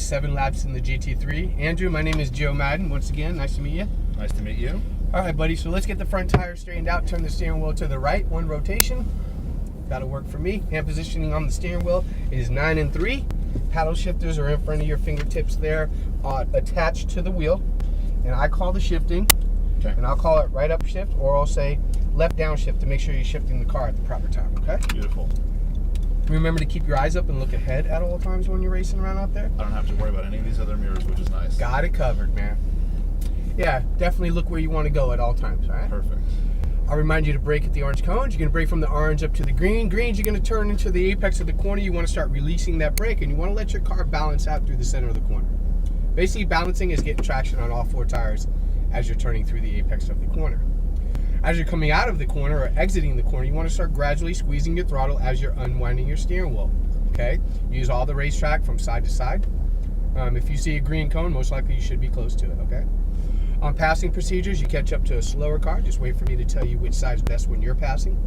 Yates, 7 laps in the GT3. Andrew, my name is Joe Madden. Once again, nice to meet you. Nice to meet you. All right, buddy, so let's get the front tire straightened out. Turn the steering wheel to the right, 1 rotation. That'll work for me. Hand positioning on the steering wheel is 9 and 3. Paddle shifters are in front of your fingertips there, attached to the wheel. And I call the shifting, Okay. and I'll call it right up shift, or I'll say left down shift to make sure you're shifting the car at the proper time, okay? Beautiful. Remember to keep your eyes up and look ahead at all times when you're racing around out there. I don't have to worry about any of these other mirrors, which is nice. Got it covered, man. Yeah, definitely look where you want to go at all times, all right? Perfect. I'll remind you to brake at the orange cones. You're going to brake from the orange up to the green. Greens, you're going to turn into the apex of the corner. You want to start releasing that brake, and you want to let your car balance out through the center of the corner. Basically, balancing is getting traction on all 4 tires as you're turning through the apex of the corner. As you're coming out of the corner or exiting the corner, you want to start gradually squeezing your throttle as you're unwinding your steering wheel, okay? Use all the racetrack from side to side. If you see a green cone, most likely you should be close to it, okay? On passing procedures, you catch up to a slower car. Just wait for me to tell you which side's best when you're passing.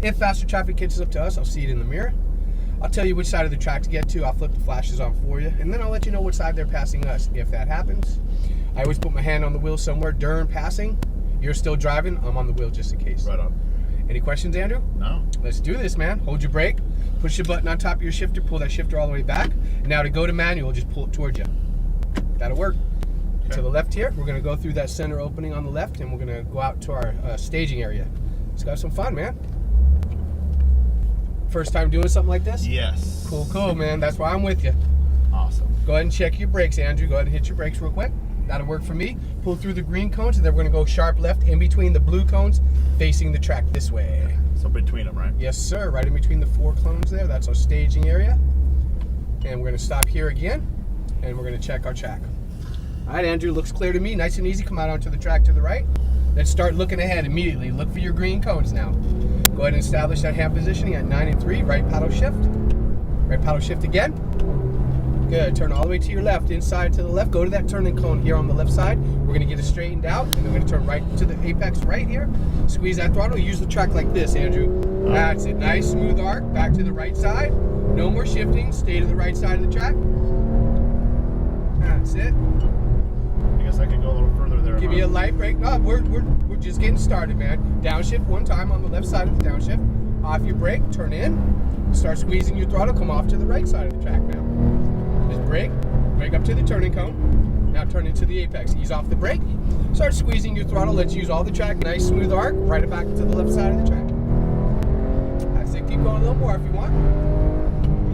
If faster traffic catches up to us, I'll see it in the mirror. I'll tell you which side of the track to get to. I'll flip the flashes on for you, and then I'll let you know which side they're passing us. If that happens, I always put my hand on the wheel somewhere during passing. You're still driving, I'm on the wheel just in case. Right on. Any questions, Andrew? No. Let's do this, man. Hold your brake, push your button on top of your shifter, pull that shifter all the way back. Now to go to manual, just pull it towards you. That'll work. Okay. To the left here, we're gonna go through that center opening on the left, and we're gonna go out to our staging area. Let's have some fun, man. First time doing something like this? Yes. Cool, man. That's why I'm with you. Awesome. Go ahead and check your brakes, Andrew. Go ahead and hit your brakes real quick. That'll work for me. Pull through the green cones, and then we're gonna go sharp left in between the blue cones, facing the track this way. So between them, right? Yes, sir. Right in between the 4 cones there. That's our staging area. And we're gonna stop here again, and we're gonna check our track. All right, Andrew, looks clear to me. Nice and easy. Come out onto the track to the right. Let's start looking ahead immediately. Look for your green cones now. Go ahead and establish that hand positioning at 9 and 3. Right paddle shift. Right paddle shift again. Good. Turn all the way to your left, inside to the left. Go to that turning cone here on the left side. We're going to get it straightened out, and then we're going to turn right to the apex right here. Squeeze that throttle. Use the track like this, Andrew. That's it. Nice smooth arc. Back to the right side. No more shifting. Stay to the right side of the track. That's it. I guess I could go a little further there. Give me a light brake. No, we're just getting started, man. Downshift 1 time on the left side of the downshift. Off your brake. Turn in. Start squeezing your throttle. Come off to the right side of the track now. Just brake up to the turning cone. Now turn into the apex. Ease off the brake. Start squeezing your throttle. Let's use all the track. Nice smooth arc. Right it back to the left side of the track. That's it. Keep going a little more if you want.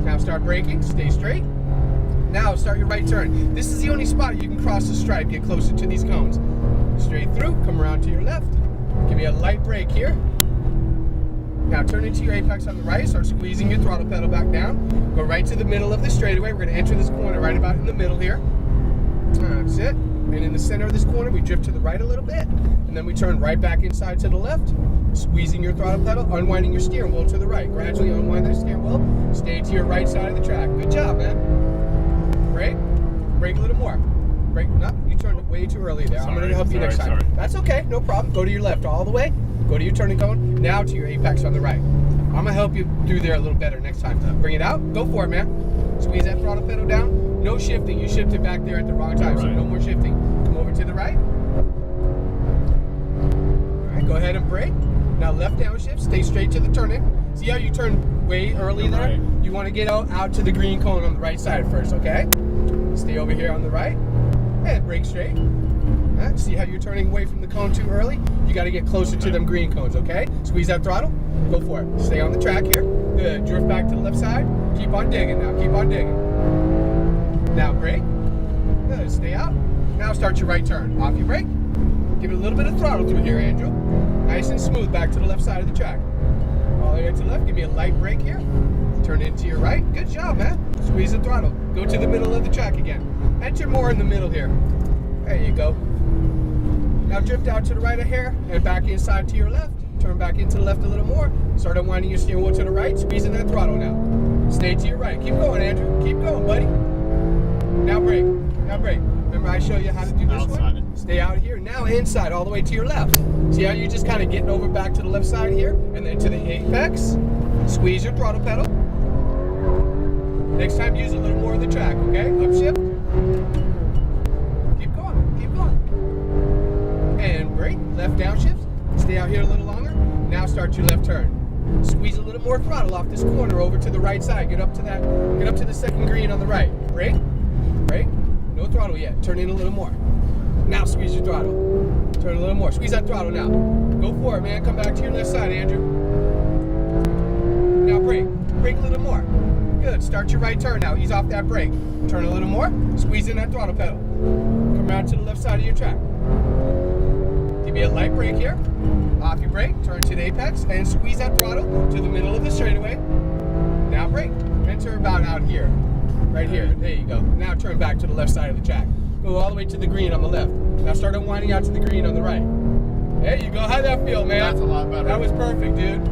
Now start braking. Stay straight. Now start your right turn. This is the only spot you can cross the stripe. Get closer to these cones. Straight through. Come around to your left. Give me a light brake here. Now turn into your apex on the right. Start squeezing your throttle pedal back down. Go right to the middle of the straightaway. We're going to enter this corner right about in the middle here. That's it. And in the center of this corner, we drift to the right a little bit. And then we turn right back inside to the left. Squeezing your throttle pedal, unwinding your steering wheel to the right. Gradually unwind that steering wheel. Stay to your right side of the track. Good job, man. Brake. Brake a little more. Brake. No, you turned it way too early there. I'm going to help you next time. That's okay. No problem. Go to your left all the way. Go to your turning cone, now to your apex on the right. I'm gonna help you through there a little better next time. Bring it out, go for it, man. Squeeze that throttle pedal down. No shifting, you shifted back there at the wrong time, so no more shifting. Come over to the right. All right, go ahead and brake. Now left downshift, stay straight to the turning. See how you turn way early there? Right. You wanna get out to the green cone on the right side first, okay? Stay over here on the right, and brake straight. Right, see how you're turning away from the cone too early? You got to get closer to them green cones, okay? Squeeze that throttle. Go for it. Stay on the track here. Good. Drift back to the left side. Keep on digging now. Keep on digging. Now brake. Good. Stay out. Now start your right turn. Off your brake. Give it a little bit of throttle through here, Andrew. Nice and smooth back to the left side of the track. All the way to the left. Give me a light brake here. Turn it to your right. Good job, man. Squeeze the throttle. Go to the middle of the track again. Enter more in the middle here. There you go. Now drift out to the right a hair and back inside to your left. Turn back into the left a little more. Start unwinding your steering wheel to the right, squeezing that throttle now. Stay to your right. Keep going, Andrew. Keep going, buddy. Now brake. Now brake. Remember I show you how to do this one? Stay out here. Now inside all the way to your left. See how you're just kind of getting over back to the left side here? And then to the apex. Squeeze your throttle pedal. Next time, use a little more of the track, okay? Upshift. Keep going, keep going. And brake, left downshift. Stay out here a little longer. Now start your left turn. Squeeze a little more throttle off this corner over to the right side. Get up to the second green on the right. Brake, brake. No throttle yet. Turn in a little more. Now squeeze your throttle. Turn a little more. Squeeze that throttle now. Go for it, man. Come back to your left side, Andrew. Now brake. Brake a little more. Good. Start your right turn now. Ease off that brake. Turn a little more. Squeeze in that throttle pedal. Come around to the left side of your track. Give me a light brake here. Off your brake. Turn to the apex and squeeze that throttle to the middle of the straightaway. Now brake. Enter about out here. Right here. There you go. Now turn back to the left side of the track. Go all the way to the green on the left. Now start unwinding out to the green on the right. There you go. How'd that feel, man? That's a lot better. That was perfect, dude.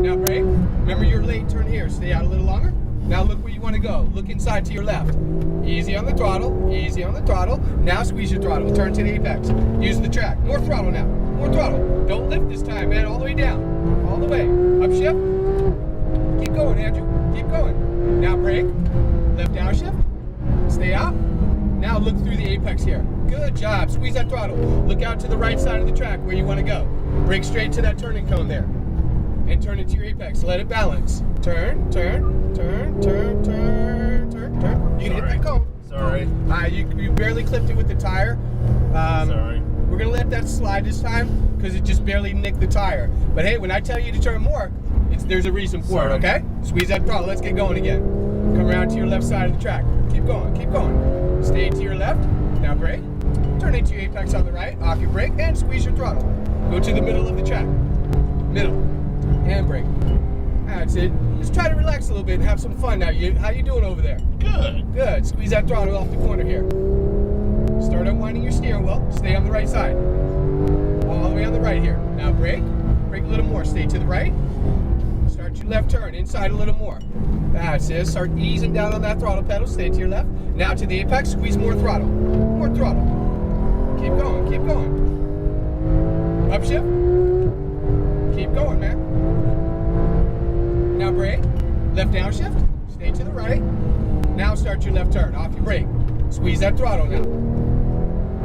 Now brake. Remember your late turn here. Stay out a little longer. Now look where you want to go. Look inside to your left. Easy on the throttle. Easy on the throttle. Now squeeze your throttle. Turn to the apex. Use the track. More throttle now. More throttle. Don't lift this time, man. All the way down. All the way. Upshift. Keep going, Andrew. Keep going. Now brake. Left downshift. Stay out. Now look through the apex here. Good job. Squeeze that throttle. Look out to the right side of the track where you want to go. Brake straight to that turning cone there. And turn it to your apex. Let it balance. Turn, turn, turn, turn, turn, turn, turn. You can hit that cone. Sorry. You barely clipped it with the tire. Sorry. We're going to let that slide this time because it just barely nicked the tire. But hey, when I tell you to turn more, there's a reason for it, okay? Squeeze that throttle. Let's get going again. Come around to your left side of the track. Keep going, keep going. Stay to your left. Now brake. Turn into your apex on the right. Off your brake and squeeze your throttle. Go to the middle of the track. Middle. And brake. That's it. Just try to relax a little bit and have some fun now. How you doing over there? Good. Good. Squeeze that throttle off the corner here. Start unwinding your steering wheel. Stay on the right side. All the way on the right here. Now brake. Brake a little more. Stay to the right. Start your left turn. Inside a little more. That's it. Start easing down on that throttle pedal. Stay to your left. Now to the apex. Squeeze more throttle. More throttle. Keep going. Keep going. Upshift. Keep going, man. Now brake. Left downshift. Stay to the right. Now start your left turn. Off your brake. Squeeze that throttle now.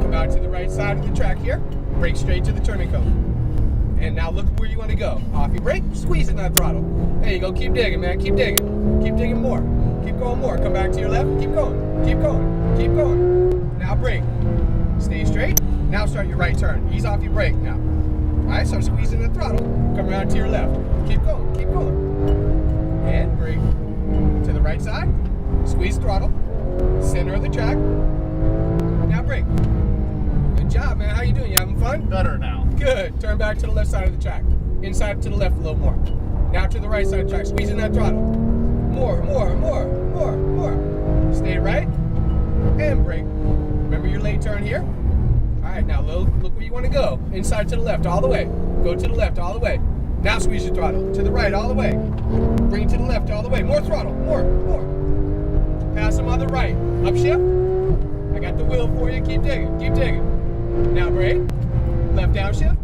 Come out to the right side of the track here. Brake straight to the turning cone. And now look where you want to go. Off your brake, squeezing that throttle. There you go. Keep digging, man. Keep digging. Keep digging more. Keep going more. Come back to your left. Keep going. Keep going. Keep going. Now brake. Stay straight. Now start your right turn. Ease off your brake now. All right, start squeezing the throttle. Come around to your left. Keep going. Keep going. And brake. To the right side. Squeeze throttle. Center of the track. Now brake. Good job, man. How you doing? You having fun? Better now. Good. Turn back to the left side of the track. Inside to the left a little more. Now to the right side of the track. Squeezing that throttle. More, more, more, more, more. Stay right. And brake. Remember your late turn here? All right, now look where you want to go. Inside to the left all the way. Go to the left all the way. Now squeeze your throttle. To the right all the way. Bring it to the left all the way. More throttle. More, more. Pass them on the right. Upshift. I got the wheel for you. Keep digging. Keep digging. Now brake. Left downshift.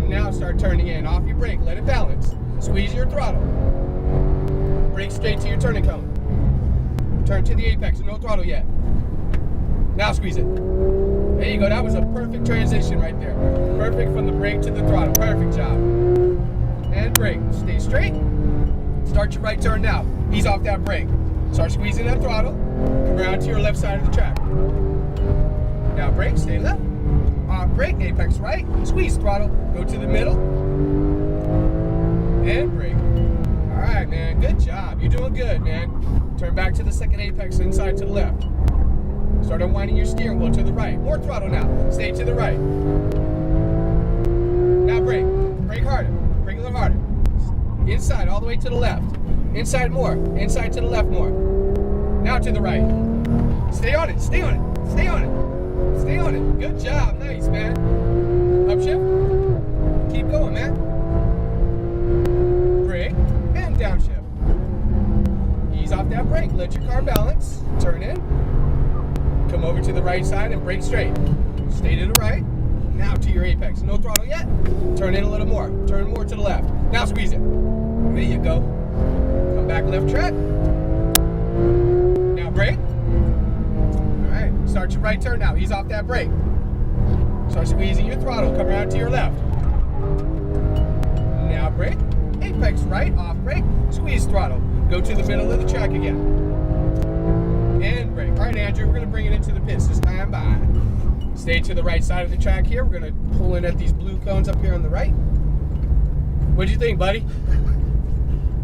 Now start turning in. Off your brake. Let it balance. Squeeze your throttle. Brake straight to your turning cone. Turn to the apex. No throttle yet. Now squeeze it. There you go. That was a perfect transition right there. Perfect from the brake to the throttle. Perfect job. And brake. Stay straight. Start your right turn now. Ease off that brake. Start squeezing that throttle. Come around to your left side of the track. Now brake. Stay left. Off brake. Apex right. Squeeze throttle. Go to the middle. And brake. All right, man. Good job. You're doing good, man. Turn back to the second apex inside to the left. Start unwinding your steering wheel to the right. More throttle now. Stay to the right. Now brake. Brake harder. Brake a little harder. Inside all the way to the left. Inside more. Inside to the left more. Now to the right. Stay on it. Stay on it. Stay on it. Stay on it. Good job. Nice, man. Upshift. Keep going, man. Brake and downshift. Ease off that brake. Let your car balance. Turn in. Come over to the right side and brake straight. Stay to the right. Now to your apex. No throttle yet. Turn in a little more. Turn more to the left. Now squeeze it. There you go. Come back left track. Now brake. All right, start your right turn now. Ease off that brake. Start squeezing your throttle. Come around to your left. Now brake. Apex right, off brake. Squeeze throttle. Go to the middle of the track again. And brake. All right, Andrew, we're going to bring it into the pits. So stand by. Stay to the right side of the track here. We're going to pull in at these blue cones up here on the right. What do you think, buddy?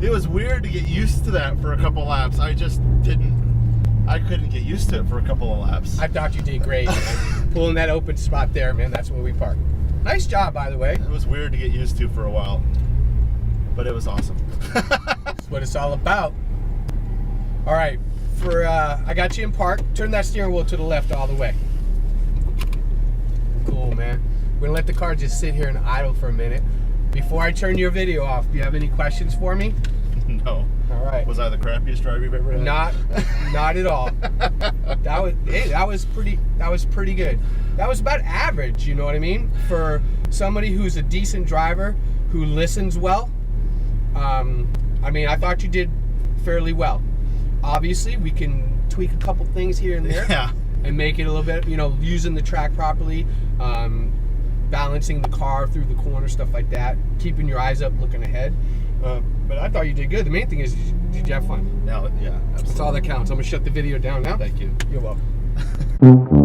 It was weird to get used to that for a couple laps. I couldn't get used to it for a couple of laps. I thought you did great, man. Pulling that open spot there, man. That's where we park. Nice job, by the way. It was weird to get used to for a while, but it was awesome. That's what it's all about. All right, I got you in park. Turn that steering wheel to the left all the way. Cool, man. We're gonna let the car just sit here and idle for a minute. Before I turn your video off, do you have any questions for me? No. All right. Was I the crappiest driver you've ever had? Not at all. That was pretty good. That was about average, you know what I mean? For somebody who's a decent driver, who listens well. I mean, I thought you did fairly well. Obviously, we can tweak a couple things here and there. Yeah. And make it a little bit, you know, using the track properly, balancing the car through the corner, stuff like that, keeping your eyes up, looking ahead. But I thought you did good. The main thing is, did you have fun? No, yeah, absolutely. That's all that counts. I'm going to shut the video down now. Thank you. You're welcome.